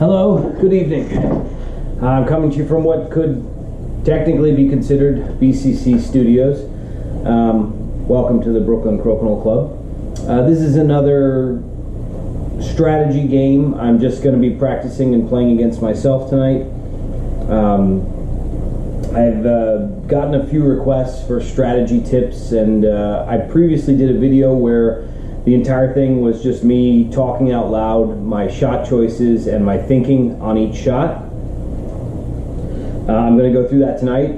Hello, good evening. I'm coming to you from what could technically be considered BCC Studios. Welcome to the Brooklyn Crokinole Club. This is another strategy game. I'm just going to be practicing and playing against myself tonight. I've gotten a few requests for strategy tips, and I previously did a video where the entire thing was just me talking out loud my shot choices and my thinking on each shot. I'm going to go through that tonight.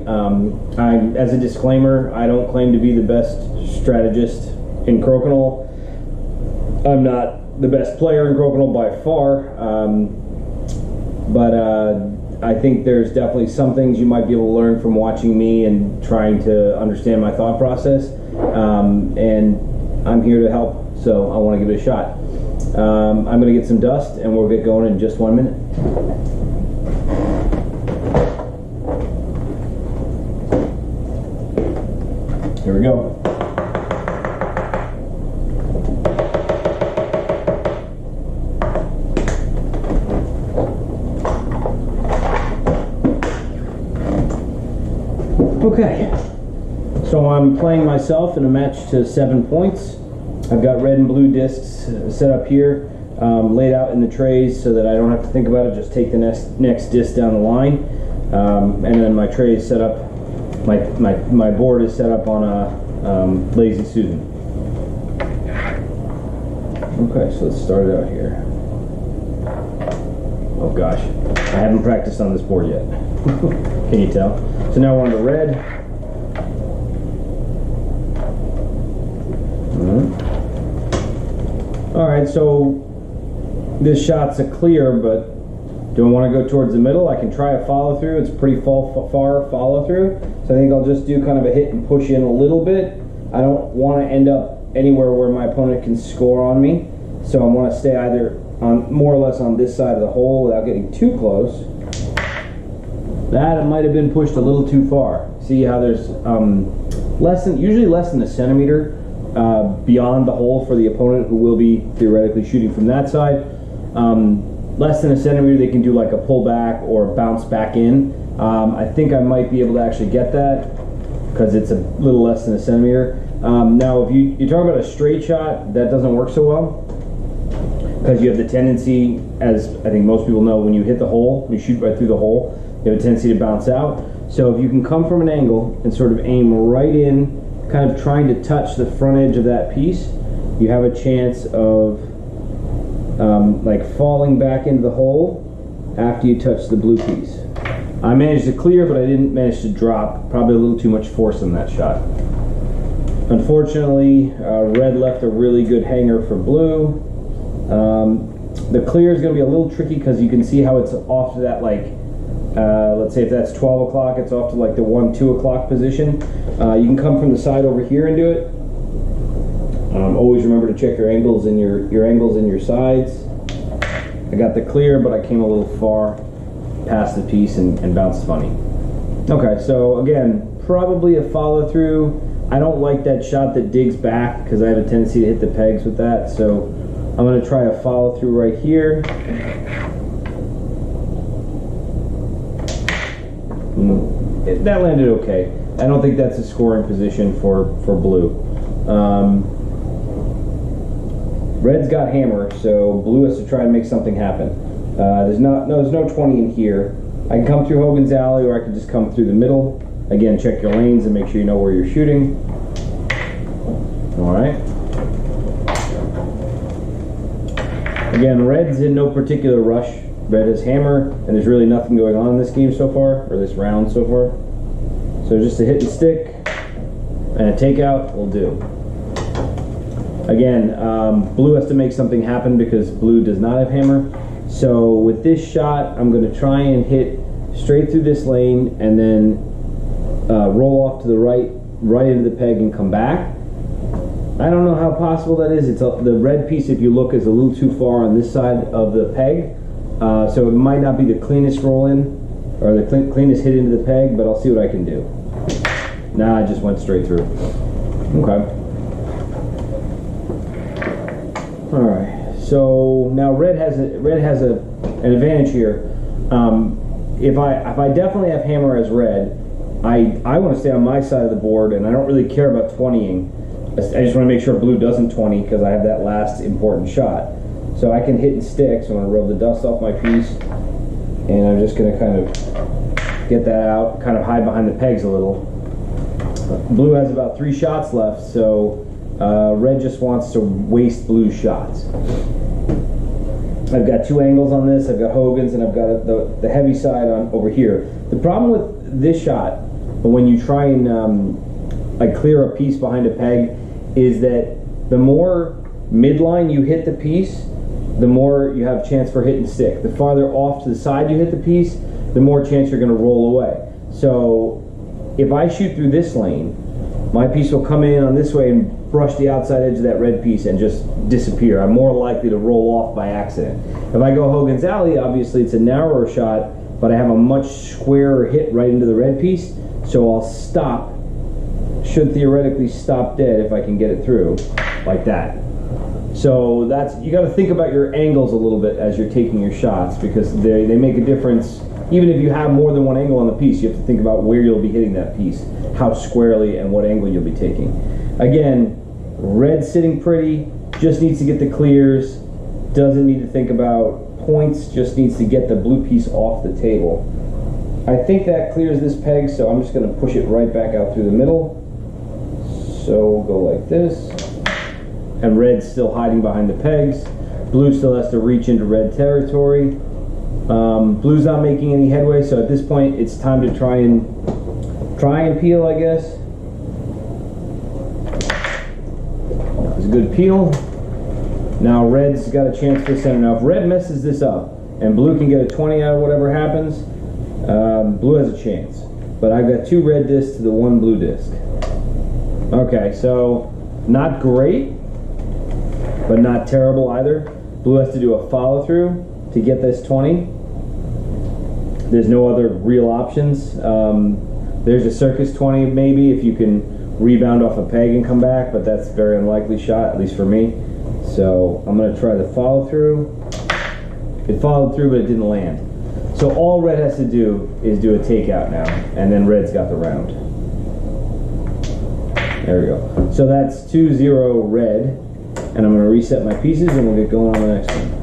As a disclaimer, I don't claim to be the best strategist in Crokinole. I'm not the best player in Crokinole by far, but I think there's definitely some things you might be able to learn from watching me and trying to understand my thought process, and I'm here to help. So I want to give it a shot. I'm going to get some dust and we'll get going in just 1 minute. Here we go. Okay, so I'm playing myself in a match to 7 points. I've got red and blue discs set up here, laid out in the trays so that I don't have to think about it. Just take the next disc down the line, and then my tray is set up. My board is set up on a Lazy Susan. Okay, so let's start it out here. Oh gosh, I haven't practiced on this board yet. Can you tell? So now we're on the red. Alright, so this shot's a clear, but do I want to go towards the middle? I can try a follow through. It's pretty far follow through. So I think I'll just do kind of a hit and push in a little bit. I don't want to end up anywhere where my opponent can score on me. So I want to stay either on more or less on this side of the hole without getting too close. That might have been pushed a little too far. See how there's usually less than a centimeter beyond the hole for the opponent, who will be theoretically shooting from that side. Less than a centimeter, they can do like a pull back or bounce back in. I think I might be able to actually get that because it's a little less than a centimeter. Now, if you're talking about a straight shot, that doesn't work so well because you have the tendency, as I think most people know, when you hit the hole, you shoot right through the hole, you have a tendency to bounce out. So if you can come from an angle and sort of aim right in, kind of trying to touch the front edge of that piece, you have a chance of like falling back into the hole after you touch the blue piece. I managed to clear, but I didn't manage to drop. Probably a little too much force on that shot. Unfortunately, red left a really good hanger for blue. The clear is going to be a little tricky because you can see how it's off to that, like, let's say if that's 12 o'clock, it's off to like the 1-2 o'clock position. You can come from the side over here and do it. Always remember to check your angles and your angles and your sides. I got the clear, but I came a little far past the piece and bounced funny. Okay, so again, probably a follow through. I don't like that shot that digs back because I have a tendency to hit the pegs with that. So I'm going to try a follow through right here. That landed okay. I don't think that's a scoring position for blue. Red's got hammer, so blue has to try and make something happen. There's no 20 in here. I can come through Hogan's Alley, or I can just come through the middle. Again, check your lanes and make sure you know where you're shooting. All right. Again, red's in no particular rush. Red has hammer, and there's really nothing going on in this game so far, or this round so far. So just a hit and stick and a takeout will do. Again, blue has to make something happen because blue does not have hammer. So with this shot, I'm going to try and hit straight through this lane and then roll off to the right into the peg and come back. I don't know how possible that is. The red piece, if you look, is a little too far on this side of the peg. So it might not be the cleanest roll in or the cleanest hit into the peg, but I'll see what I can do. Nah, I just went straight through. Okay. Alright, so now red has a an advantage here. If I definitely have hammer as red, I want to stay on my side of the board, and I don't really care about 20ing. I just want to make sure blue doesn't 20 because I have that last important shot. So I can hit and stick, so I'm going to rub the dust off my piece, and I'm just going to kind of get that out, kind of hide behind the pegs a little. Blue has about 3 shots left, so red just wants to waste blue's shots. I've got 2 angles on this. I've got Hogan's and I've got the heavy side on over here. The problem with this shot, when you try and like clear a piece behind a peg, is that the more midline you hit the piece, the more you have a chance for hit and stick. The farther off to the side you hit the piece, the more chance you're going to roll away. So if I shoot through this lane, my piece will come in on this way and brush the outside edge of that red piece and just disappear. I'm more likely to roll off by accident. If I go Hogan's Alley, obviously it's a narrower shot, but I have a much squarer hit right into the red piece, so I'll stop, should theoretically stop dead if I can get it through, like that. So that's, you got to think about your angles a little bit as you're taking your shots, because they make a difference. Even if you have more than one angle on the piece, you have to think about where you'll be hitting that piece, how squarely and what angle you'll be taking. Again, red sitting pretty, just needs to get the clears, doesn't need to think about points, just needs to get the blue piece off the table. I think that clears this peg, so I'm just going to push it right back out through the middle. So we'll go like this. And red's still hiding behind the pegs. Blue still has to reach into red territory. Blue's not making any headway, so at this point it's time to try and peel, I guess. That was a good peel. Now red's got a chance for center. Now if red messes this up and blue can get a 20 out of whatever happens, blue has a chance. But I've got 2 red discs to the 1 blue disc. Okay, so not great, but not terrible either. Blue has to do a follow through to get this 20. There's no other real options. There's a circus 20 maybe if you can rebound off a peg and come back, but that's a very unlikely shot, at least for me. So I'm going to try the follow through. It followed through, but it didn't land. So all red has to do is do a takeout now, and then red's got the round. There we go. So that's 2-0 red, and I'm going to reset my pieces and we'll get going on the next one.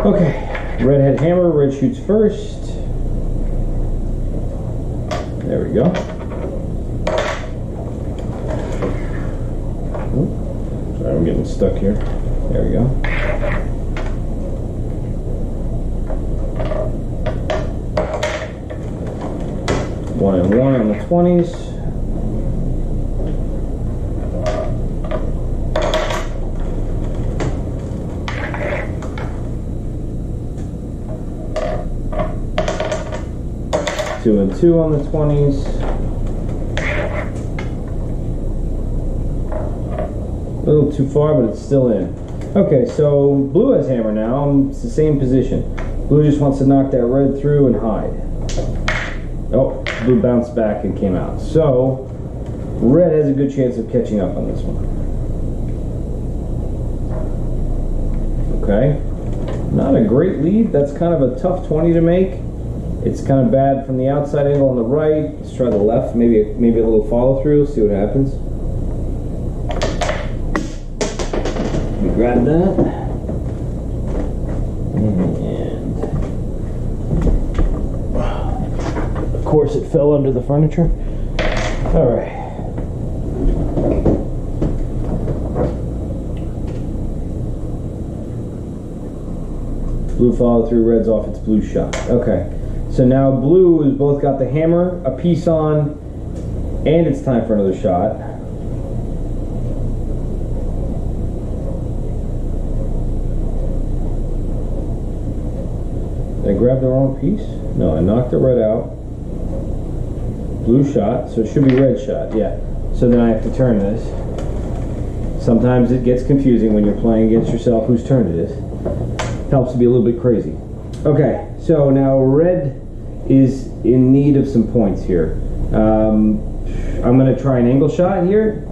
Okay, red had hammer, red shoots first. There we go. Oh, sorry, I'm getting stuck here. There we go. One and one on the 20s. Two and two on the 20s. A little too far, but it's still in. Okay, so blue has hammer now. It's the same position. Blue just wants to knock that red through and hide. Oh, blue bounced back and came out. So red has a good chance of catching up on this one. Okay, not a great lead. That's kind of a tough 20 to make. It's kind of bad from the outside angle on the right. Let's try the left, maybe a little follow through, see what happens. Let me grab that. And of course it fell under the furniture. All right. Blue follow through, red's off its blue shot. Okay. So now blue has both got the hammer, a piece on, and it's time for another shot. Did I grab the wrong piece? No, I knocked the red out. Blue shot, so it should be red shot, yeah. So then I have to turn this. Sometimes it gets confusing when you're playing against yourself whose turn it is. Helps to be a little bit crazy. Okay, so now red is in need of some points here. I'm going to try an angle shot here.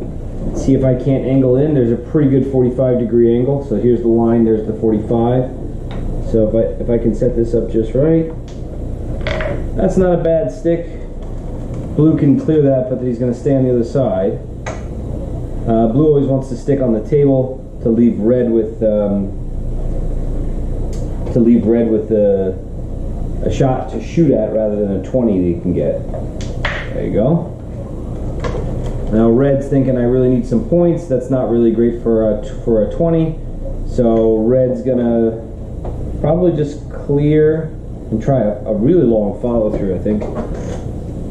See if I can't angle in. There's a pretty good 45-degree angle. So here's the line, there's the 45. So if I can set this up just right. That's not a bad stick. Blue can clear that, but he's going to stay on the other side. Blue always wants to stick on the table to leave red with a shot to shoot at rather than a 20 that he can get. There you go. Now red's thinking I really need some points. That's not really great for a 20. So red's gonna probably just clear and try a really long follow through, I think.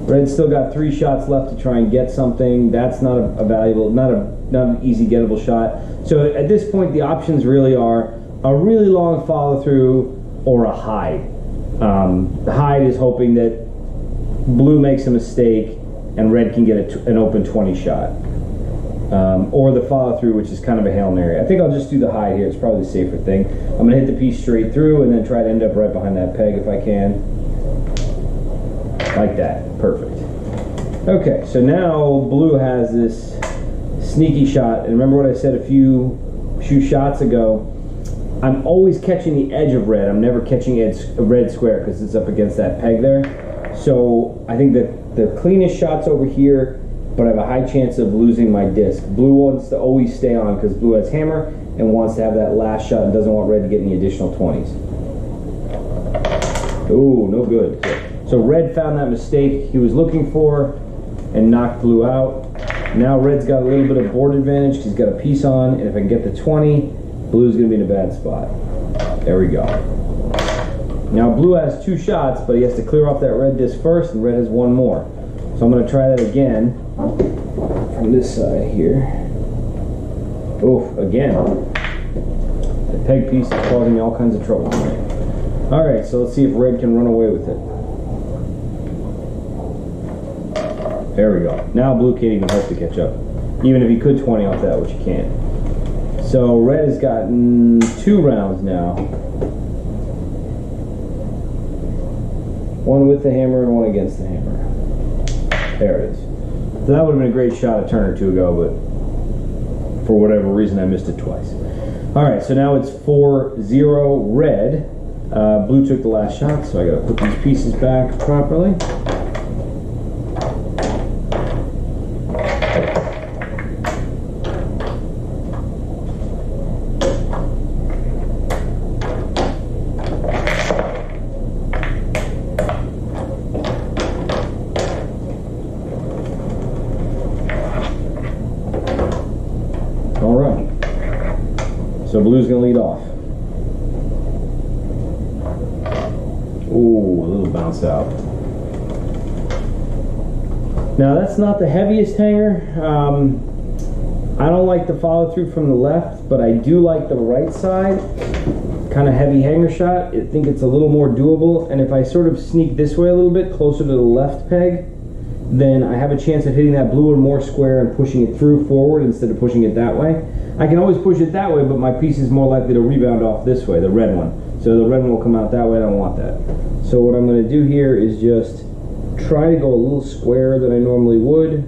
Red's still got 3 shots left to try and get something. That's not a valuable, not an easy gettable shot. So at this point, the options really are a really long follow through or a hide. The hide is hoping that blue makes a mistake and red can get an open 20 shot. Or the follow through, which is kind of a Hail Mary. I think I'll just do the hide here. It's probably the safer thing. I'm going to hit the piece straight through and then try to end up right behind that peg if I can. Like that. Perfect. Okay, so now blue has this sneaky shot. And remember what I said a few shots ago? I'm always catching the edge of red. I'm never catching a red square because it's up against that peg there. So I think that the cleanest shot's over here, but I have a high chance of losing my disc. Blue wants to always stay on because blue has hammer and wants to have that last shot and doesn't want red to get any additional 20s. Ooh, no good. So red found that mistake he was looking for and knocked blue out. Now red's got a little bit of board advantage because he's got a piece on, and if I can get the 20, blue's going to be in a bad spot. There we go. Now blue has 2 shots, but he has to clear off that red disc first, and red has 1 more. So I'm going to try that again from this side here. Oh, again. The peg piece is causing me all kinds of trouble tonight. Alright, so let's see if red can run away with it. There we go. Now blue can't even hope to catch up. Even if he could 20 off that, which he can't. So red has gotten 2 rounds now. 1 with the hammer and 1 against the hammer. There it is. So that would have been a great shot a turn or 2 ago, but for whatever reason I missed it twice. Alright, so now it's 4-0 red. Blue took the last shot, so I gotta put these pieces back properly. So blue's gonna lead off. Ooh, a little bounce out. Now that's not the heaviest hanger. I don't like the follow through from the left, but I do like the right side. Kind of heavy hanger shot. I think it's a little more doable, and if I sort of sneak this way a little bit closer to the left peg, then I have a chance of hitting that blue one more square and pushing it through forward instead of pushing it that way. I can always push it that way, but my piece is more likely to rebound off this way, the red one. So the red one will come out that way, I don't want that. So what I'm going to do here is just try to go a little squarer than I normally would.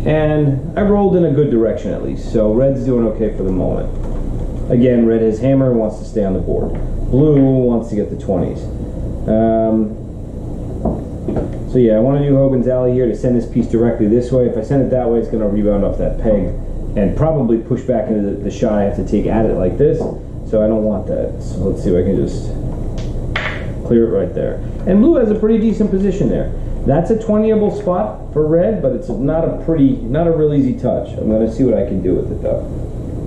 And I rolled in a good direction at least, so red's doing okay for the moment. Again, red has hammer and wants to stay on the board. Blue wants to get the 20s. So yeah, I want to do Hogan's Alley here to send this piece directly this way. If I send it that way, it's going to rebound off that peg and probably push back into the shot I have to take at it like this. So I don't want that. So let's see if I can just clear it right there. And blue has a pretty decent position there. That's a 20able spot for red, but it's not a real easy touch. I'm going to see what I can do with it though.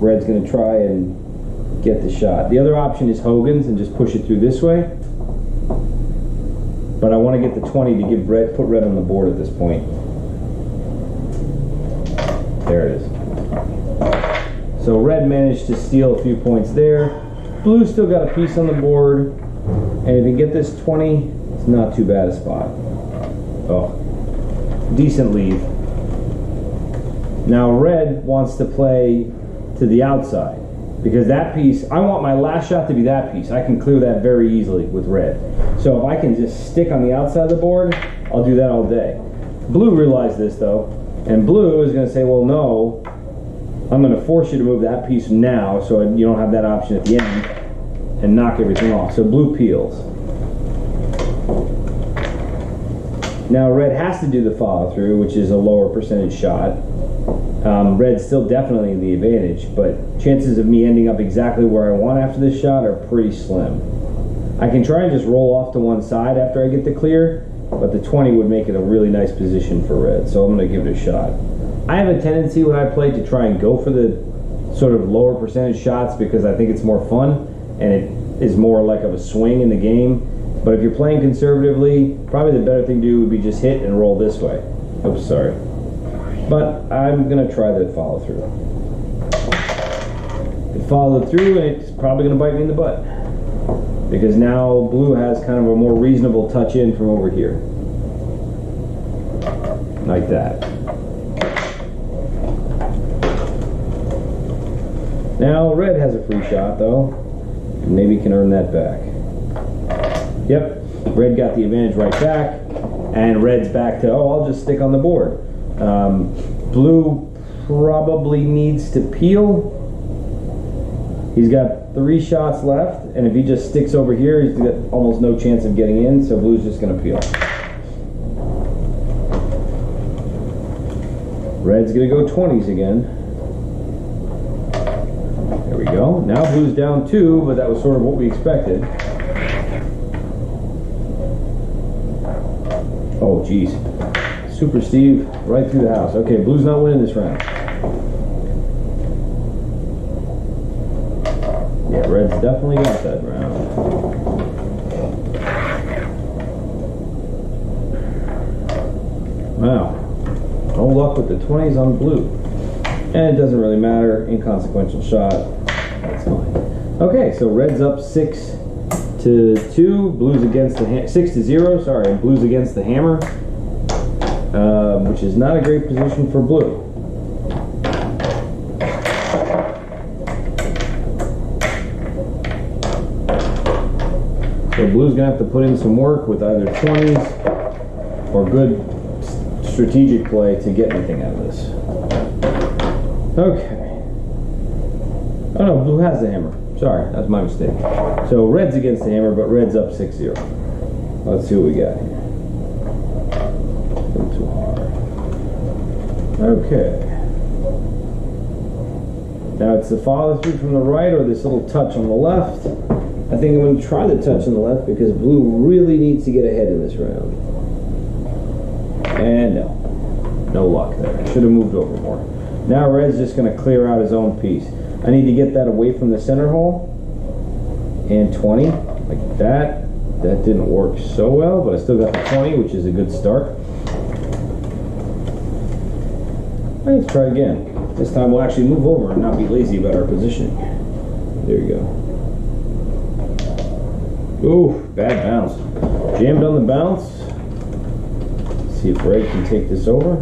Red's going to try and get the shot. The other option is Hogan's and just push it through this way. But I want to get the 20 to give red, put red on the board at this point. There it is. So red managed to steal a few points there. Blue still got a piece on the board. And if you get this 20, it's not too bad a spot. Oh, decent lead. Now red wants to play to the outside, because that piece, I want my last shot to be that piece. I can clear that very easily with red. So if I can just stick on the outside of the board, I'll do that all day. Blue realized this though, and blue is going to say, well, no, I'm going to force you to move that piece now so you don't have that option at the end, and knock everything off. So blue peels. Now red has to do the follow through, which is a lower percentage shot. Red's still definitely the advantage, but chances of me ending up exactly where I want after this shot are pretty slim. I can try and just roll off to one side after I get the clear, but the 20 would make it a really nice position for red, so I'm going to give it a shot. I have a tendency when I play to try and go for the sort of lower percentage shots because I think it's more fun and it is more like of a swing in the game. But if you're playing conservatively, probably the better thing to do would be just hit and roll this way. Oops, sorry. But I'm going to try the follow through. It followed through and it's probably going to bite me in the butt, because now blue has kind of a more reasonable touch in from over here. Like that. Now red has a free shot though. Maybe can earn that back. Yep, red got the advantage right back, and red's back to, oh, I'll just stick on the board. Blue probably needs to peel. He's got 3 shots left, and if he just sticks over here, he's got almost no chance of getting in, so blue's just going to peel. Red's going to go 20s again. There we go. Now blue's down 2, but that was sort of what we expected. Oh, geez. Super Steve right through the house. Okay, blue's not winning this round. Yeah, red's definitely got that round. Wow. No luck with the 20s on blue. And it doesn't really matter. Inconsequential shot. That's fine. Okay, so red's up 6-2. Blue's against the 6-0. Sorry, blue's against the hammer. Which is not a great position for blue. So blue's gonna have to put in some work with either 20s or good strategic play to get anything out of this. Okay. Oh no, blue has the hammer. Sorry, that's my mistake. So red's against the hammer, but red's up 6-0. Let's see what we got here. Too hard. Okay. Now it's the follow through from the right or this little touch on the left. I think I'm going to try the touch on the left because blue really needs to get ahead in this round. And no luck there. Should have moved over more. Now red's just going to clear out his own piece. I need to get that away from the center hole. And 20, like that. That didn't work so well, but I still got the 20, which is a good start. Let's try again. This time we'll actually move over and not be lazy about our positioning. There you go. Ooh, bad bounce. Jammed on the bounce. Let's see if red can take this over.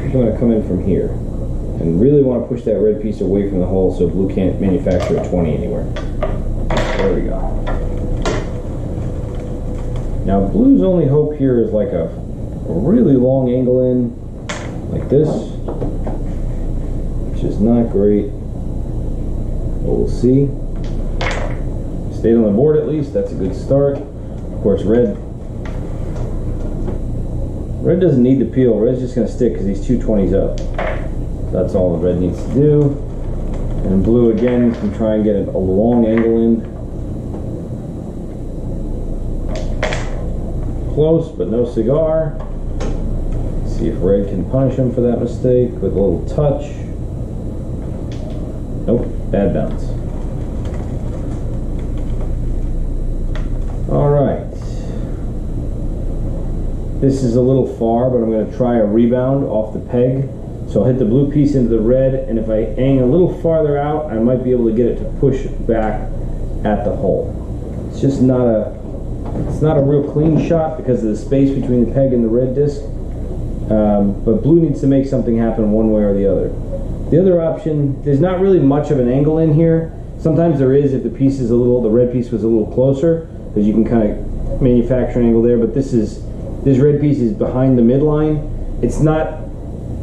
I'm going to come in from here and really want to push that red piece away from the hole so blue can't manufacture a 20 anywhere. There we go. Now blue's only hope here is like a really long angle in, like this, which is not great. But we'll see. Stayed on the board at least, that's a good start. Of course red doesn't need to peel, red's just going to stick because he's 2 20s up. That's all the red needs to do. And blue again can try and get a long angle in. Close, but no cigar. Let's see if red can punish him for that mistake with a little touch. Nope, bad bounce. All right. This is a little far, but I'm going to try a rebound off the peg. So I'll hit the blue piece into the red, and if I aim a little farther out, I might be able to get it to push back at the hole. It's just not a It's not a real clean shot because of the space between the peg and the red disc, but blue needs to make something happen one way or the other. The other option, there's not really much of an angle in here. Sometimes there is if the piece is the red piece was a little closer, because you can kind of manufacture an angle there, but this red piece is behind the midline. It's not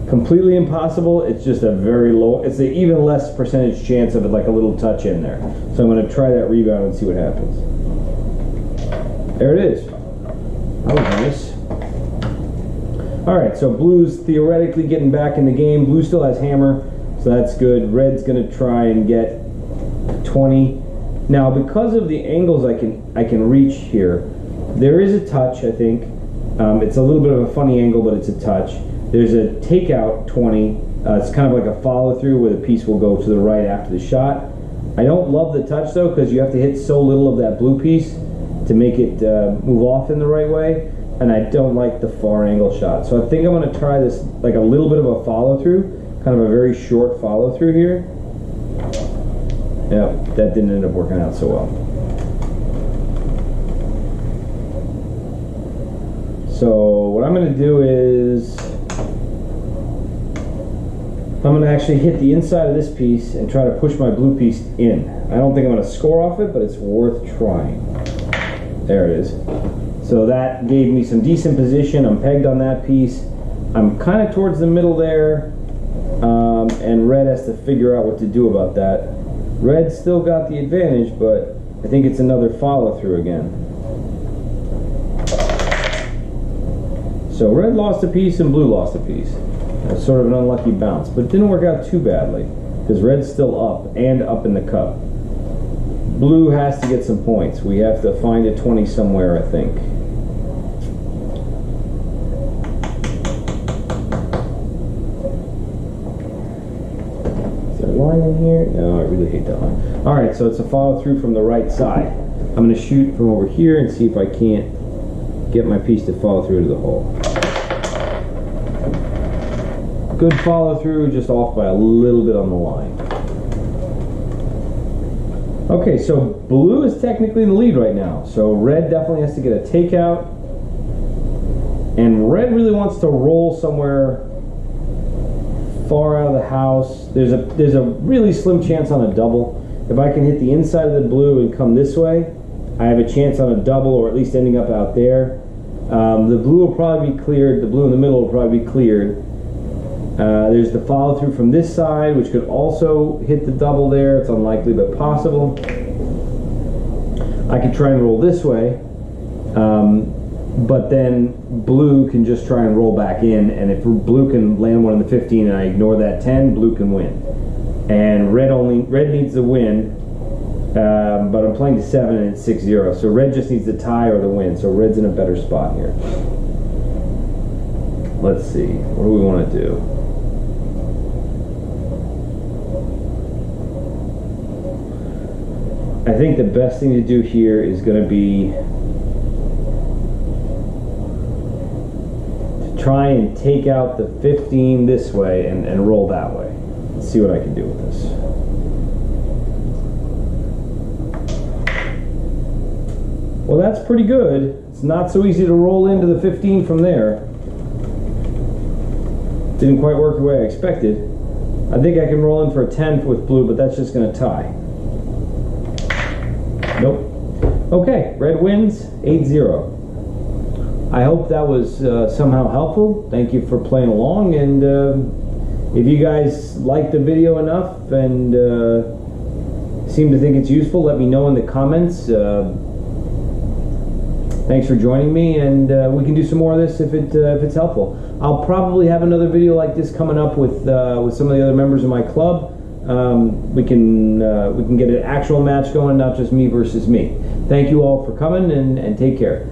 completely impossible, it's just a very low, it's an even less percentage chance of it, like a little touch in there. So I'm going to try that rebound and see what happens. There it is. That was nice. Alright, so blue's theoretically getting back in the game. Blue still has hammer, so that's good. Red's going to try and get 20. Now, because of the angles I can reach here, there is a touch, I think. It's a little bit of a funny angle, but it's a touch. There's a takeout 20. It's kind of like a follow-through where the piece will go to the right after the shot. I don't love the touch, though, because you have to hit so little of that blue piece to make it move off in the right way. And I don't like the far angle shot. So I think I'm going to try this, like a little bit of a follow-through, kind of a very short follow-through here. Yeah, that didn't end up working out so well. So what I'm going to do is I'm going to actually hit the inside of this piece and try to push my blue piece in. I don't think I'm going to score off it, but it's worth trying. There it is. So that gave me some decent position. I'm pegged on that piece. I'm kind of towards the middle there, and red has to figure out what to do about that. Red still got the advantage, but I think it's another follow-through again. So red lost a piece and blue lost a piece. That's sort of an unlucky bounce, but it didn't work out too badly because red's still up and up in the cup. Blue has to get some points. We have to find a 20 somewhere, I think. Is there a line in here? No, I really hate that line. All right, so it's a follow through from the right side. I'm going to shoot from over here and see if I can't get my piece to follow through to the hole. Good follow through, just off by a little bit on the line. Okay, so blue is technically in the lead right now. So red definitely has to get a takeout. And red really wants to roll somewhere far out of the house. There's a really slim chance on a double. If I can hit the inside of the blue and come this way, I have a chance on a double, or at least ending up out there. The blue will probably be cleared. The blue in the middle will probably be cleared. There's the follow through from this side, which could also hit the double there. It's unlikely, but possible. I could try and roll this way, but then blue can just try and roll back in, and if blue can land one in the 15 and I ignore that 10, blue can win. And red needs the win, but I'm playing to 7 and it's 6-0, so red just needs the tie or the win, so red's in a better spot here. Let's see, what do we want to do? I think the best thing to do here is going to be to try and take out the 15 this way and roll that way. Let's see what I can do with this. Well, that's pretty good. It's not so easy to roll into the 15 from there. Didn't quite work the way I expected. I think I can roll in for a 10 with blue, but that's just going to tie. Nope. Okay, red wins 8-0. I hope that was somehow helpful. Thank you for playing along, and if you guys liked the video enough and seem to think it's useful, let me know in the comments. Thanks for joining me, and we can do some more of this if it's helpful. I'll probably have another video like this coming up with some of the other members of my club. We can get an actual match going, not just me versus me. Thank you all for coming, and take care.